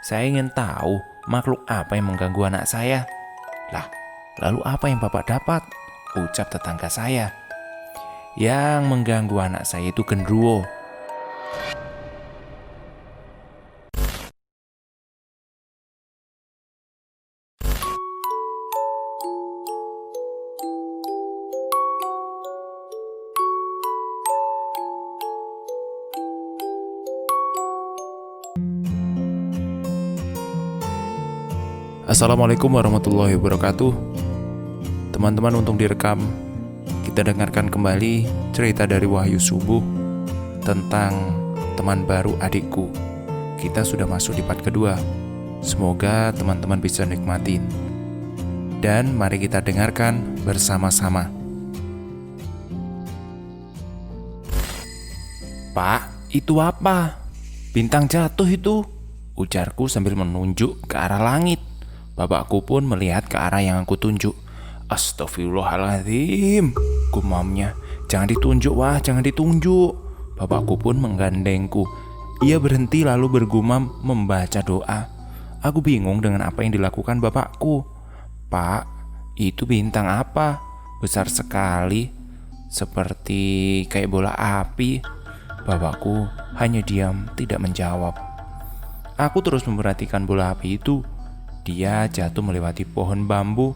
Saya ingin tahu makhluk apa yang mengganggu anak saya. Lah, lalu apa yang Bapak dapat? Ucap tetangga saya. Yang mengganggu anak saya itu genderuwo. Assalamualaikum warahmatullahi wabarakatuh. Teman-teman, untuk direkam, kita dengarkan kembali cerita dari Wahyu Subuh tentang teman baru adikku. Kita sudah masuk di part kedua. Semoga teman-teman bisa nikmatin. Dan mari kita dengarkan bersama-sama. Pak, itu apa? Bintang jatuh itu, ujarku sambil menunjuk ke arah langit. Bapakku pun melihat ke arah yang aku tunjuk. Astagfirullahaladzim, gumamnya. Jangan ditunjuk, wah, jangan ditunjuk. Bapakku pun menggandengku. Ia berhenti lalu bergumam membaca doa. Aku bingung dengan apa yang dilakukan bapakku. Pak, itu bintang apa? Besar sekali, seperti kayak bola api. Bapakku hanya diam, tidak menjawab. Aku terus memperhatikan bola api itu. Dia jatuh melewati pohon bambu.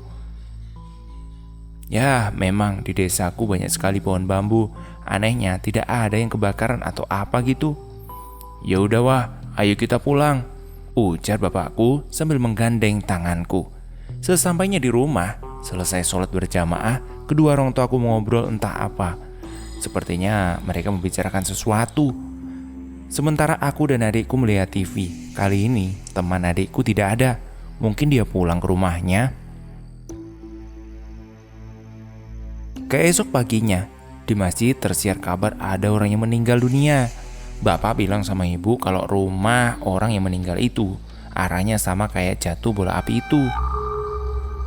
Ya, memang di desaku banyak sekali pohon bambu. Anehnya tidak ada yang kebakaran atau apa gitu. Ya udah wah, ayo kita pulang, ujar bapakku sambil menggandeng tanganku. Sesampainya di rumah, selesai sholat berjamaah, kedua orang tuaku mengobrol entah apa. Sepertinya mereka membicarakan sesuatu. Sementara aku dan adikku melihat TV. Kali ini teman adikku tidak ada. Mungkin dia pulang ke rumahnya. Keesok paginya, di masjid tersiar kabar ada orang yang meninggal dunia. Bapak bilang sama ibu kalau rumah orang yang meninggal itu arahnya sama kayak jatuh bola api itu.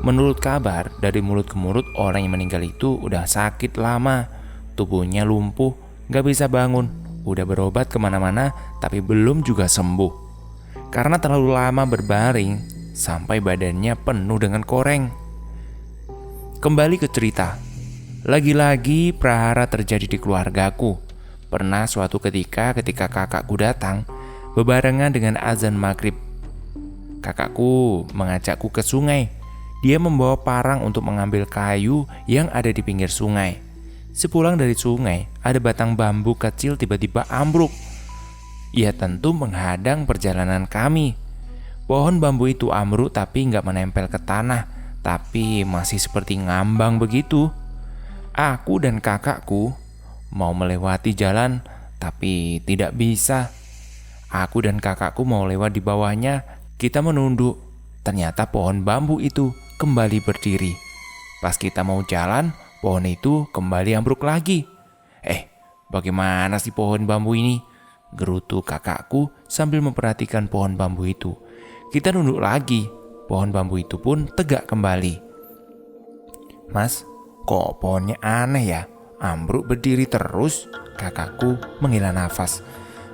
Menurut kabar, dari mulut ke mulut orang yang meninggal itu udah sakit lama. Tubuhnya lumpuh, gak bisa bangun. Udah berobat kemana-mana, tapi belum juga sembuh. Karena terlalu lama berbaring, sampai badannya penuh dengan koreng. Kembali ke cerita. Lagi-lagi prahara terjadi di keluargaku. Pernah suatu ketika kakakku datang bebarengan dengan azan maghrib. Kakakku mengajakku ke sungai. Dia membawa parang untuk mengambil kayu yang ada di pinggir sungai. Sepulang dari sungai, ada batang bambu kecil tiba-tiba ambruk. Ia tentu menghadang perjalanan kami. Pohon bambu itu ambruk tapi nggak menempel ke tanah, tapi masih seperti ngambang begitu. Aku dan kakakku mau melewati jalan, tapi tidak bisa. Aku dan kakakku mau lewat di bawahnya, kita menunduk. Ternyata pohon bambu itu kembali berdiri. Pas kita mau jalan, pohon itu kembali ambruk lagi. Bagaimana sih pohon bambu ini? Gerutu kakakku sambil memperhatikan pohon bambu itu. Kita nunduk lagi, pohon bambu itu pun tegak kembali. Mas, kok pohonnya aneh ya? Ambruk berdiri terus. Kakakku menghela nafas.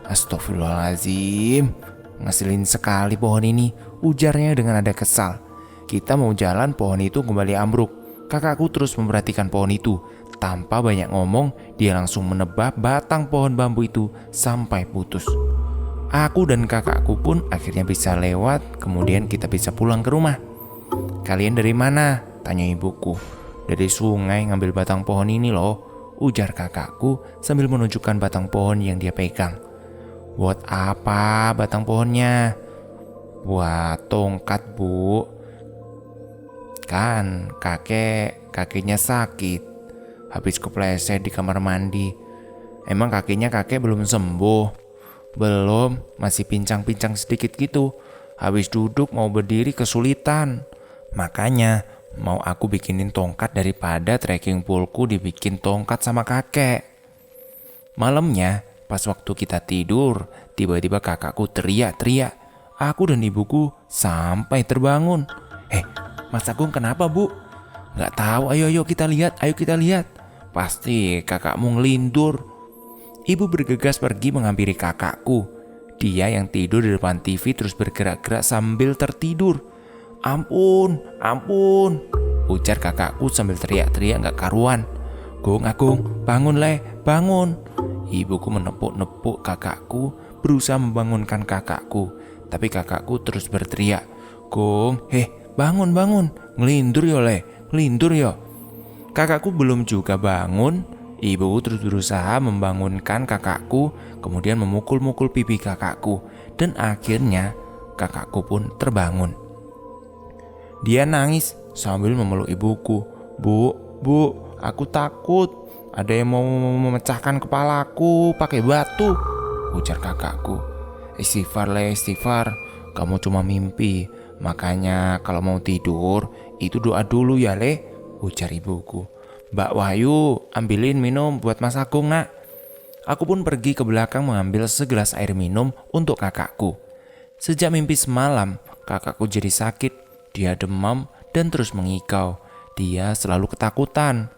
Astagfirullahaladzim, ngeselin sekali pohon ini, ujarnya dengan ada kesal. Kita mau jalan, pohon itu kembali ambruk. Kakakku terus memperhatikan pohon itu. Tanpa banyak ngomong, dia langsung menebah batang pohon bambu itu sampai putus. Aku dan kakakku pun akhirnya bisa lewat, kemudian kita bisa pulang ke rumah. Kalian dari mana? Tanya ibuku. Dari sungai ngambil batang pohon ini loh, ujar kakakku sambil menunjukkan batang pohon yang dia pegang. Buat apa batang pohonnya? Buat tongkat, Bu. Kan kakeknya sakit, habis kepleset di kamar mandi. Emang kakek belum sembuh? Belum, masih pincang-pincang sedikit gitu. Habis duduk mau berdiri kesulitan. Makanya mau aku bikinin tongkat daripada trekking poleku dibikin tongkat sama kakek. Malamnya, pas waktu kita tidur, tiba-tiba kakakku teriak-teriak. Aku dan ibuku sampai terbangun. Mas Agung kenapa, Bu? Gak tahu, ayo kita lihat. Pasti kakakmu ngelindur. Ibu bergegas pergi menghampiri kakakku. Dia yang tidur di depan TV terus bergerak-gerak sambil tertidur. "Ampun, ampun," ujar kakakku sambil teriak-teriak gak karuan. Agung, bangun le, bangun." Ibuku menepuk-nepuk kakakku, berusaha membangunkan kakakku. Tapi kakakku terus berteriak, "Gung, bangun, bangun, ngelindur yo le, ngelindur yo." Kakakku belum juga bangun, ibuku terus berusaha membangunkan kakakku, kemudian memukul-mukul pipi kakakku, dan akhirnya kakakku pun terbangun. Dia nangis sambil memeluk ibuku. Bu, aku takut. Ada yang mau memecahkan kepalaku pakai batu," ujar kakakku. Istighfar le, istighfar. Kamu cuma mimpi. Makanya kalau mau tidur, itu doa dulu ya le, ujar ibuku. "Mbak Wahyu, ambilin minum buat Mas Agung nak." Aku pun pergi ke belakang mengambil segelas air minum untuk kakakku. Sejak mimpi semalam, kakakku jadi sakit. Dia demam dan terus mengigau. Dia selalu ketakutan.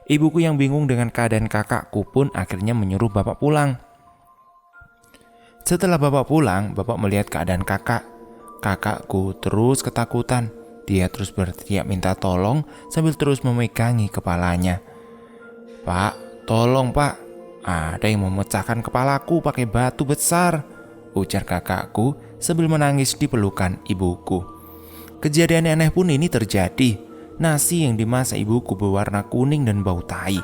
Ibuku yang bingung dengan keadaan kakakku pun akhirnya menyuruh bapak pulang. Setelah bapak pulang, bapak melihat keadaan kakak. Kakakku terus ketakutan. Dia terus berteriak minta tolong sambil terus memegangi kepalanya. "Pak, tolong pak, ada yang memecahkan kepalaku pakai batu besar," ujar kakakku sambil menangis di pelukan ibuku. Kejadian aneh pun ini terjadi. Nasi yang dimasak ibuku berwarna kuning dan bau tai.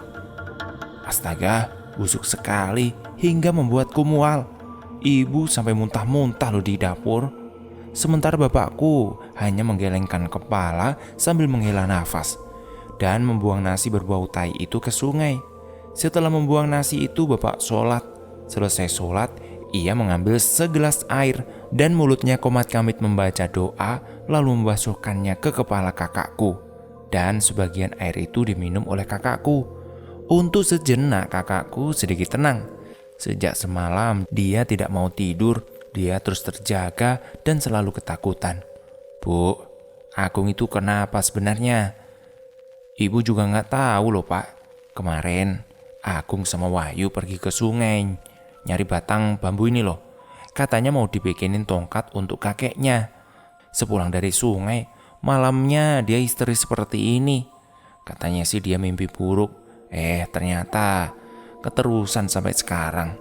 Astaga, busuk sekali hingga membuatku mual. Ibu sampai muntah-muntah loh di dapur. Sementara bapakku hanya menggelengkan kepala sambil menghela nafas dan membuang nasi berbau tai itu ke sungai. Setelah membuang nasi itu, bapak sholat. Selesai sholat, ia mengambil segelas air dan mulutnya komat-kamit membaca doa, lalu membasuhkannya ke kepala kakakku. Dan sebagian air itu diminum oleh kakakku. Untuk sejenak kakakku sedikit tenang. Sejak semalam dia tidak mau tidur. Dia terus terjaga dan selalu ketakutan. "Bu, Agung itu kenapa sebenarnya?" "Ibu juga gak tahu loh pak. Kemarin Agung sama Wahyu pergi ke sungai nyari batang bambu ini loh. Katanya mau dibikinin tongkat untuk kakeknya. Sepulang dari sungai, malamnya dia histeris seperti ini. Katanya sih dia mimpi buruk. Ternyata keterusan sampai sekarang.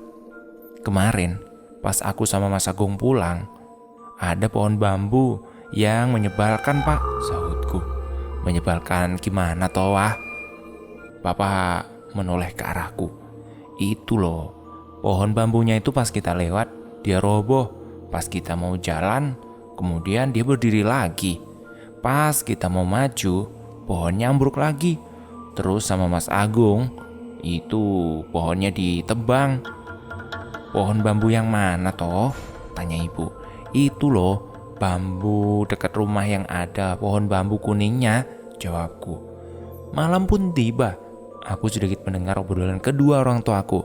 Kemarin pas aku sama Mas Agung pulang, ada pohon bambu yang menyebalkan pak," sahutku. "Menyebalkan gimana toh wah?" Papa menoleh ke arahku. "Itu loh, pohon bambunya itu pas kita lewat dia roboh. Pas kita mau jalan, kemudian dia berdiri lagi. Pas kita mau maju, pohonnya ambruk lagi. Terus sama Mas Agung, itu pohonnya ditebang." "Pohon bambu yang mana toh?" tanya ibu. "Itu loh, bambu dekat rumah yang ada pohon bambu kuningnya," jawabku. Malam pun tiba. Aku sedikit mendengar obrolan kedua orang tuaku.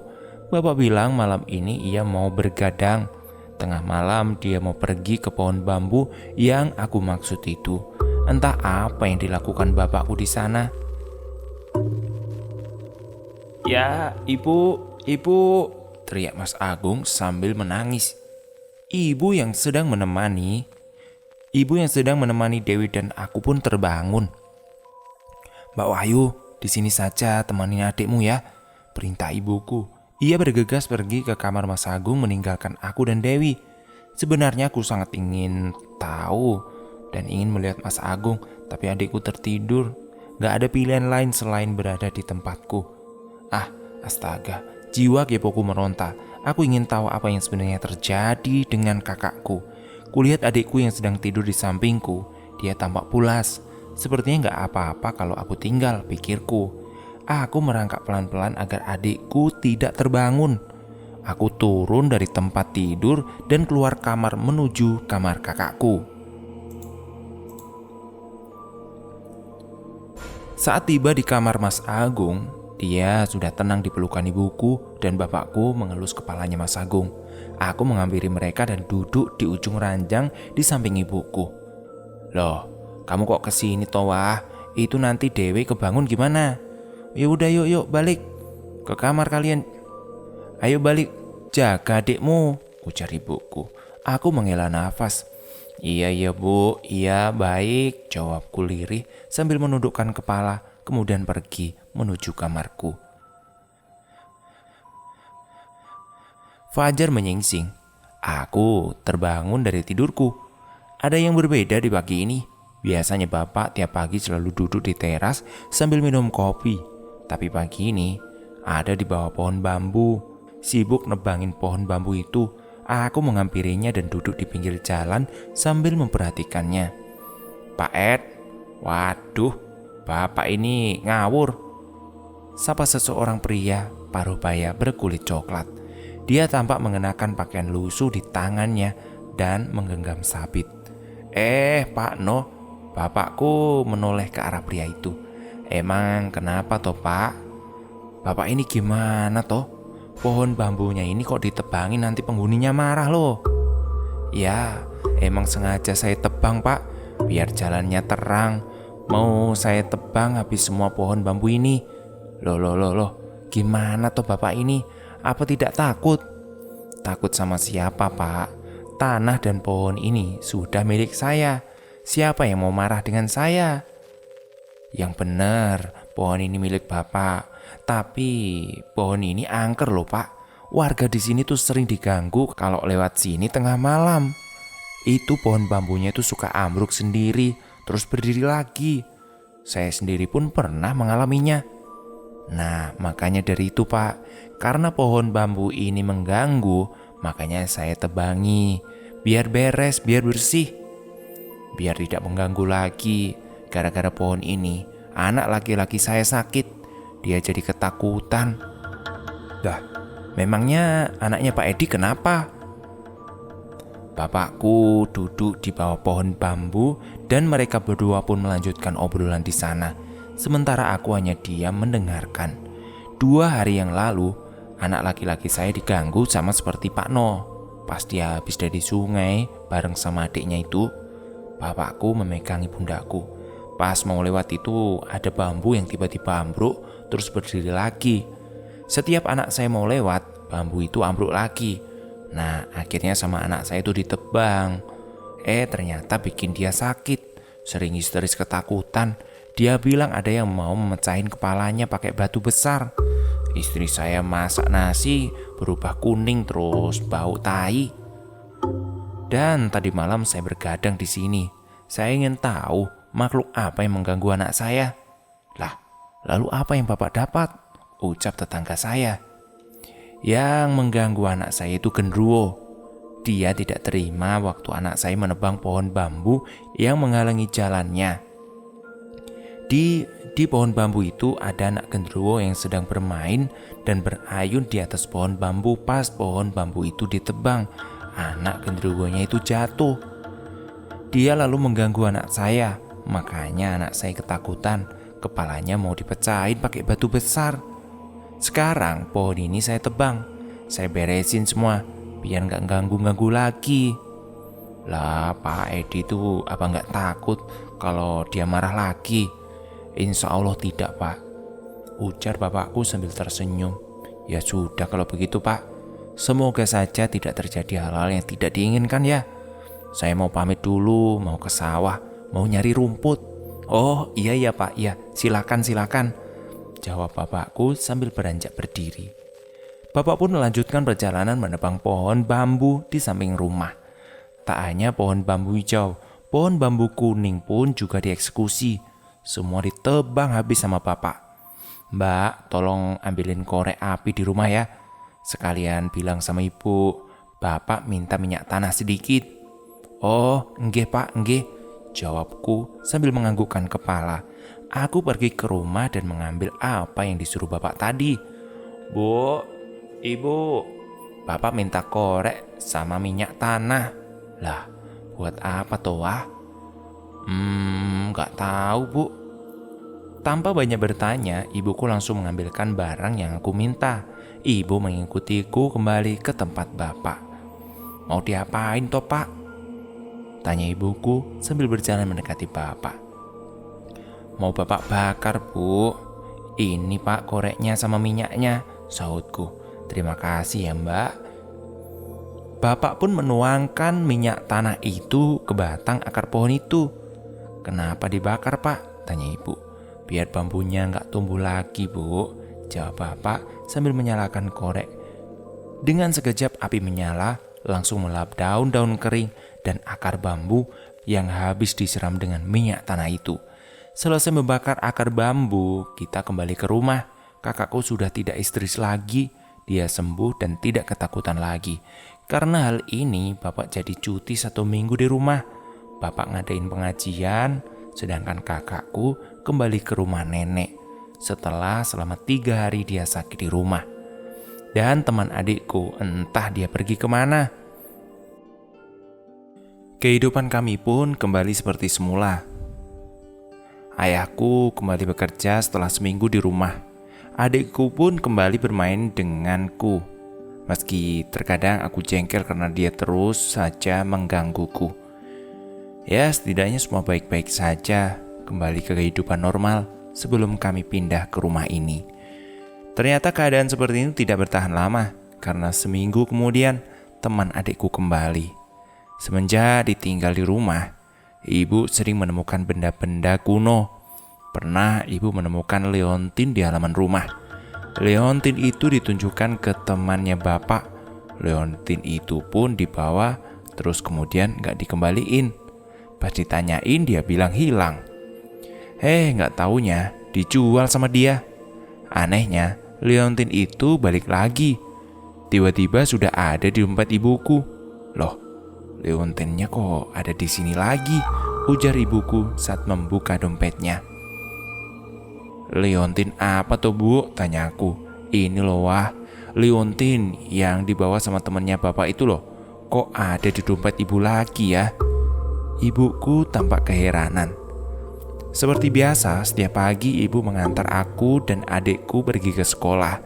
Bapak bilang malam ini ia mau bergadang. Tengah malam dia mau pergi ke pohon bambu yang aku maksud itu. Entah apa yang dilakukan bapakku di sana. "Ya, ibu, teriak Mas Agung sambil menangis. Ibu yang sedang menemani Dewi dan aku pun terbangun. "Mbak Wahyu, di sini saja temani adikmu ya," perintah ibuku. Ia bergegas pergi ke kamar Mas Agung meninggalkan aku dan Dewi. Sebenarnya aku sangat ingin tahu dan ingin melihat Mas Agung, tapi adikku tertidur. Gak ada pilihan lain selain berada di tempatku. Astaga, jiwa kepoku meronta. Aku ingin tahu apa yang sebenarnya terjadi dengan kakakku. Kulihat adikku yang sedang tidur di sampingku. Dia tampak pulas. Sepertinya gak apa-apa kalau aku tinggal, pikirku. Aku merangkak pelan-pelan agar adikku tidak terbangun. Aku turun dari tempat tidur dan keluar kamar menuju kamar kakakku. Saat tiba di kamar Mas Agung, dia sudah tenang di pelukan ibuku dan bapakku mengelus kepalanya Mas Agung. Aku menghampiri mereka dan duduk di ujung ranjang di samping ibuku. "Loh, kamu kok kesini toh wah? Itu nanti Dewi kebangun gimana? Ya udah yuk balik ke kamar kalian. Ayo balik, jaga adikmu," ujar ibuku. Aku menghela nafas. Iya bu, iya baik, jawabku lirih sambil menundukkan kepala, kemudian pergi menuju kamarku. Fajar menyingsing. Aku terbangun dari tidurku. Ada yang berbeda di pagi ini. Biasanya bapak tiap pagi selalu duduk di teras sambil minum kopi. Tapi pagi ini ada di bawah pohon bambu. Sibuk nebangin pohon bambu itu. Aku menghampirinya dan duduk di pinggir jalan sambil memperhatikannya. Pak Ed, waduh, bapak ini ngawur, sapa seseorang pria paruh baya berkulit coklat. Dia tampak mengenakan pakaian lusuh di tangannya dan menggenggam sabit. Pak No, bapakku menoleh ke arah pria itu. Emang kenapa toh pak? Bapak ini gimana toh? Pohon bambunya ini kok ditebangin, nanti penghuninya marah loh. Ya, emang sengaja saya tebang pak, biar jalannya terang. Mau saya tebang habis semua pohon bambu ini. Loh, gimana toh bapak ini? Apa tidak takut? Takut sama siapa pak? Tanah dan pohon ini sudah milik saya. Siapa yang mau marah dengan saya? Yang benar, pohon ini milik bapak. Tapi pohon ini angker loh pak. Warga di sini tuh sering diganggu kalau lewat sini tengah malam. Itu pohon bambunya itu suka ambruk sendiri, terus berdiri lagi. Saya sendiri pun pernah mengalaminya. Nah, makanya dari itu pak, karena pohon bambu ini mengganggu, makanya saya tebangi. Biar beres, biar bersih. Biar tidak mengganggu lagi. Gara-gara pohon ini, anak laki-laki saya sakit. Dia jadi ketakutan. Dah, memangnya anaknya Pak Edi kenapa? Bapakku duduk di bawah pohon bambu dan mereka berdua pun melanjutkan obrolan di sana. Sementara aku hanya diam mendengarkan. 2 hari yang lalu, anak laki-laki saya diganggu sama seperti Pak No. Pas dia habis dari sungai bareng sama adiknya itu, bapakku memegangi pundaku. Pas mau lewat itu ada bambu yang tiba-tiba ambruk terus berdiri lagi. Setiap anak saya mau lewat, bambu itu ambruk lagi. Nah, akhirnya sama anak saya itu ditebang. Ternyata bikin dia sakit. Sering histeris ketakutan. Dia bilang ada yang mau memecahin kepalanya pakai batu besar. Istri saya masak nasi berubah kuning terus bau tai. Dan tadi malam saya bergadang di sini. Saya ingin tahu makhluk apa yang mengganggu anak saya. Lah, lalu apa yang bapak dapat? Ucap tetangga saya. Yang mengganggu anak saya itu genderuwo. Dia tidak terima waktu anak saya menebang pohon bambu yang menghalangi jalannya. Di pohon bambu itu ada anak genderuwo yang sedang bermain dan berayun di atas pohon bambu. Pas pohon bambu itu ditebang, anak genderuwonya itu jatuh. Dia lalu mengganggu anak saya. Makanya anak saya ketakutan. Kepalanya mau dipecahin pakai batu besar. Sekarang pohon ini saya tebang. Saya beresin semua biar gak ganggu-ganggu lagi. Lah Pak Edi itu apa gak takut kalau dia marah lagi? Insya Allah tidak pak, ujar bapakku sambil tersenyum. Ya sudah kalau begitu pak, semoga saja tidak terjadi hal-hal yang tidak diinginkan ya. Saya mau pamit dulu, mau ke sawah, mau nyari rumput. Oh iya pak, ya silakan, jawab bapakku sambil beranjak berdiri. Bapak pun melanjutkan perjalanan menebang pohon bambu di samping rumah. Tak hanya pohon bambu hijau, pohon bambu kuning pun juga dieksekusi. Semua ditebang habis sama bapak. Mbak, tolong ambilin korek api di rumah ya. Sekalian bilang sama ibu, bapak minta minyak tanah sedikit. Oh, nggih pak, nggih, jawabku sambil menganggukkan kepala. Aku pergi ke rumah dan mengambil apa yang disuruh bapak tadi. Bu, ibu, bapak minta korek sama minyak tanah. Lah, buat apa toh wah? Gak tahu bu. Tanpa banyak bertanya, ibuku langsung mengambilkan barang yang aku minta. Ibu mengikutiku kembali ke tempat bapak. Mau diapain toh pak? Tanya ibuku sambil berjalan mendekati bapak. Mau bapak bakar bu. Ini pak koreknya sama minyaknya, sahutku. Terima kasih ya mbak. Bapak pun menuangkan minyak tanah itu ke batang akar pohon itu. "Kenapa dibakar, Pak?" tanya ibu. "Biar bambunya nggak tumbuh lagi, Bu," jawab bapak sambil menyalakan korek. Dengan sekejap api menyala, langsung melahap daun-daun kering dan akar bambu yang habis disiram dengan minyak tanah itu. Selesai membakar akar bambu, kita kembali ke rumah. Kakakku sudah tidak histeris lagi. Dia sembuh dan tidak ketakutan lagi. Karena hal ini, bapak jadi cuti 1 minggu di rumah. Bapak ngadain pengajian, sedangkan kakakku kembali ke rumah nenek. Setelah selama 3 hari dia sakit di rumah. Dan teman adikku, entah dia pergi kemana. Kehidupan kami pun kembali seperti semula. Ayahku kembali bekerja setelah seminggu di rumah. Adikku pun kembali bermain denganku. Meski terkadang aku jengkel karena dia terus saja menggangguku. Ya, setidaknya semua baik-baik saja, kembali ke kehidupan normal sebelum kami pindah ke rumah ini. Ternyata keadaan seperti ini tidak bertahan lama, karena seminggu kemudian teman adikku kembali. Semenjak ditinggal di rumah, ibu sering menemukan benda-benda kuno. Pernah ibu menemukan leontin di halaman rumah. Leontin itu ditunjukkan ke temannya bapak. Leontin itu pun dibawa, terus kemudian gak dikembaliin. Pas ditanyain dia bilang hilang. Gak taunya dijual sama dia. Anehnya, leontin itu balik lagi. Tiba-tiba sudah ada di dompet ibuku. Loh, leontinnya kok ada di sini lagi? Ujar ibuku saat membuka dompetnya. "Leontin apa tuh, Bu?" tanyaku. "Ini loh, Wah, leontin yang dibawa sama temannya bapak itu loh. Kok ada di dompet ibu lagi ya?" Ibuku tampak keheranan. Seperti biasa, setiap pagi ibu mengantar aku dan adikku pergi ke sekolah.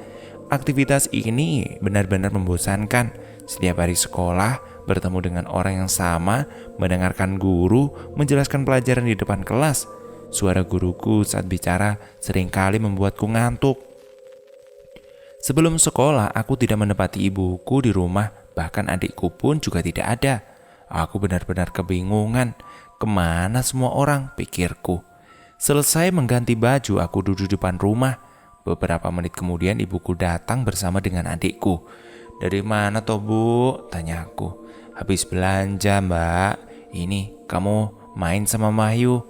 Aktivitas ini benar-benar membosankan. Setiap hari sekolah, bertemu dengan orang yang sama, mendengarkan guru menjelaskan pelajaran di depan kelas. Suara guruku saat bicara seringkali membuatku ngantuk. Sebelum sekolah, aku tidak menepati ibuku di rumah, bahkan adikku pun juga tidak ada. Aku benar-benar kebingungan. Kemana semua orang, pikirku. Selesai mengganti baju, aku duduk di depan rumah. Beberapa menit kemudian ibuku datang bersama dengan adikku. "Dari mana toh, Bu?" tanya aku. "Habis belanja, Mbak. Ini kamu main sama Mahyu,"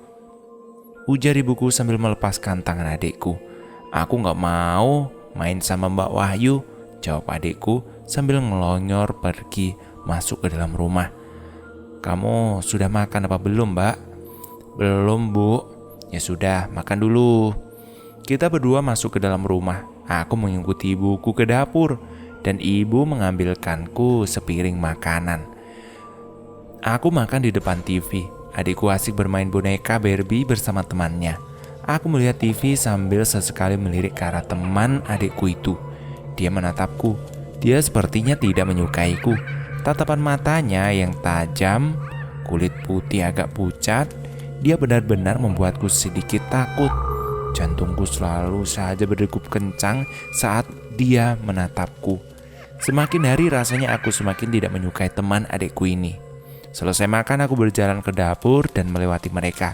ujar ibuku sambil melepaskan tangan adikku. "Aku gak mau main sama Mbak Wahyu," jawab adikku sambil ngelonyor pergi masuk ke dalam rumah. "Kamu sudah makan apa belum, Mbak?" "Belum, Bu." "Ya sudah, makan dulu." Kita berdua masuk ke dalam rumah. Aku mengikuti ibuku ke dapur dan ibu mengambilkanku sepiring makanan. Aku makan di depan TV. Adikku asik bermain boneka Barbie bersama temannya. Aku melihat TV sambil sesekali melirik ke arah teman adikku itu. Dia menatapku. Dia sepertinya tidak menyukaiku. Tatapan matanya yang tajam, kulit putih agak pucat, dia benar-benar membuatku sedikit takut. Jantungku selalu saja berdegup kencang saat dia menatapku. Semakin hari rasanya aku semakin tidak menyukai teman adikku ini. Selesai makan, aku berjalan ke dapur dan melewati mereka.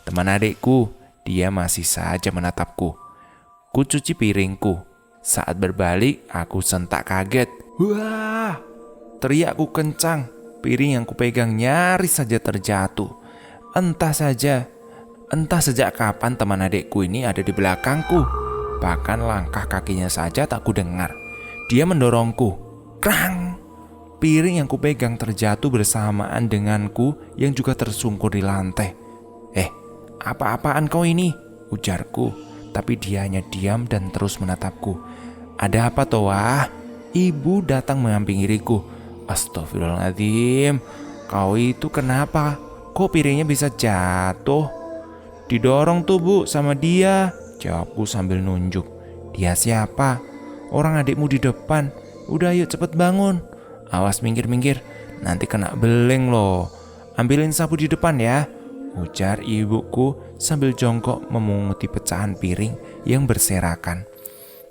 Teman adikku, dia masih saja menatapku. Ku cuci piringku. Saat berbalik, aku sentak kaget. "Wah!" teriakku kencang. Piring yang kupegang nyaris saja terjatuh. Entah sejak kapan teman adikku ini ada di belakangku. Bahkan langkah kakinya saja tak kudengar. Dia mendorongku. Krang! Piring yang kupegang terjatuh bersamaan denganku yang juga tersungkur di lantai. Apa-apaan kau ini?" ujarku. Tapi dia hanya diam dan terus menatapku. "Ada apa toh, Wah?" Ibu datang mengampingiriku. "Astagfirullahaladzim, kau itu kenapa? Kok piringnya bisa jatuh?" "Didorong tuh, Bu, sama dia," jawabku sambil nunjuk. "Dia siapa?" "Orang adikmu di depan. Udah, yuk cepet bangun. Awas minggir-minggir, nanti kena beleng loh. Ambilin sapu di depan ya," ujar ibuku sambil jongkok memunguti pecahan piring yang berserakan.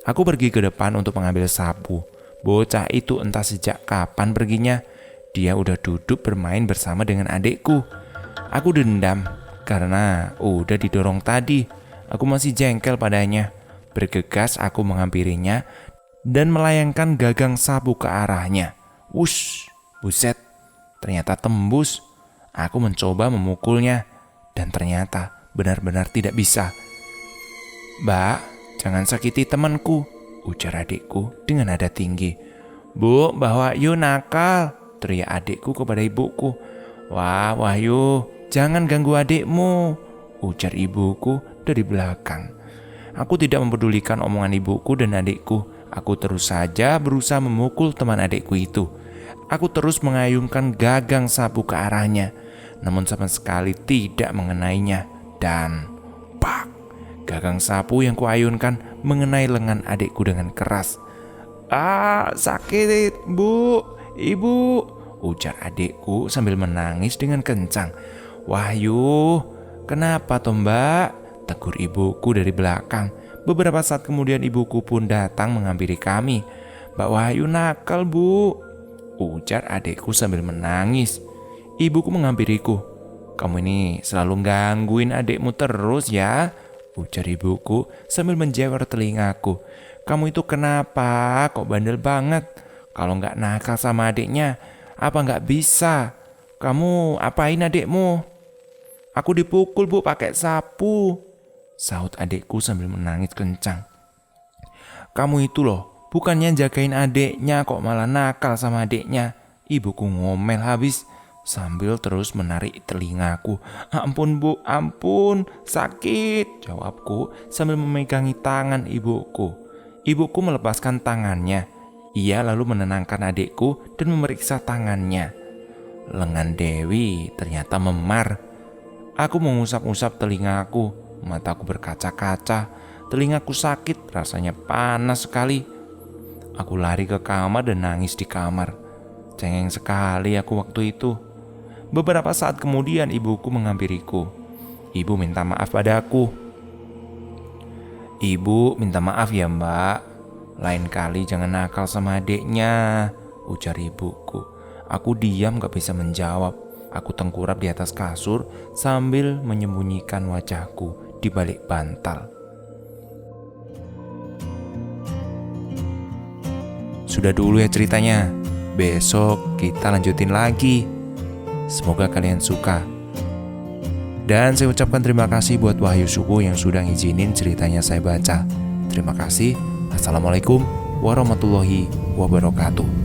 Aku pergi ke depan untuk mengambil sapu. Bocah itu entah sejak kapan perginya. Dia udah duduk bermain bersama dengan adikku. Aku dendam karena udah didorong tadi. Aku masih jengkel padanya. Bergegas aku menghampirinya dan melayangkan gagang sapu ke arahnya. Wush, buset, ternyata tembus. Aku mencoba memukulnya dan ternyata benar-benar tidak bisa. "Mbak, jangan sakiti temanku," ujar adikku dengan nada tinggi. "Bu, Mbah Wahyu nakal," teriak adikku kepada ibuku. "Wah, Wahyu, jangan ganggu adikmu," ujar ibuku dari belakang. Aku tidak mempedulikan omongan ibuku dan adikku. Aku terus saja berusaha memukul teman adikku itu. Aku terus mengayunkan gagang sapu ke arahnya, namun sama sekali tidak mengenainya. Dan pak, gagang sapu yang kuayunkan mengenai lengan adikku dengan keras. "Ah, sakit, Bu, Ibu," ujar adikku sambil menangis dengan kencang. "Wahyu, kenapa toh Mbak?" tegur ibuku dari belakang. Beberapa saat kemudian ibuku pun datang menghampiri kami. "Mbak Wahyu nakal, Bu," ujar adikku sambil menangis. Ibuku menghampiriku. "Kamu ini selalu gangguin adikmu terus ya," ujar ibuku sambil menjewer telingaku. "Kamu itu kenapa kok bandel banget? Kalau nggak nakal sama adiknya, apa nggak bisa? Kamu apain adikmu?" "Aku dipukul, Bu, pakai sapu," sahut adikku sambil menangis kencang. "Kamu itu loh, bukannya jagain adiknya kok malah nakal sama adiknya," ibuku ngomel habis sambil terus menarik telingaku. "Ampun, Bu, ampun, sakit," jawabku sambil memegangi tangan ibuku. Ibuku melepaskan tangannya. Ia lalu menenangkan adikku dan memeriksa tangannya. Lengan Dewi ternyata memar. Aku mengusap-usap telingaku, mataku berkaca-kaca, telingaku sakit, rasanya panas sekali. Aku lari ke kamar dan nangis di kamar. Cengeng sekali aku waktu itu. Beberapa saat kemudian ibuku menghampiriku. Ibu minta maaf padaku. "Ibu minta maaf ya Mbak, lain kali jangan nakal sama adiknya," ujar ibuku. Aku diam gak bisa menjawab. Aku tengkurap di atas kasur sambil menyembunyikan wajahku di balik bantal. Sudah dulu ya ceritanya. Besok kita lanjutin lagi. Semoga kalian suka. Dan saya ucapkan terima kasih buat Wahyu Subuh yang sudah ngizinin ceritanya saya baca. Terima kasih. Assalamualaikum warahmatullahi wabarakatuh.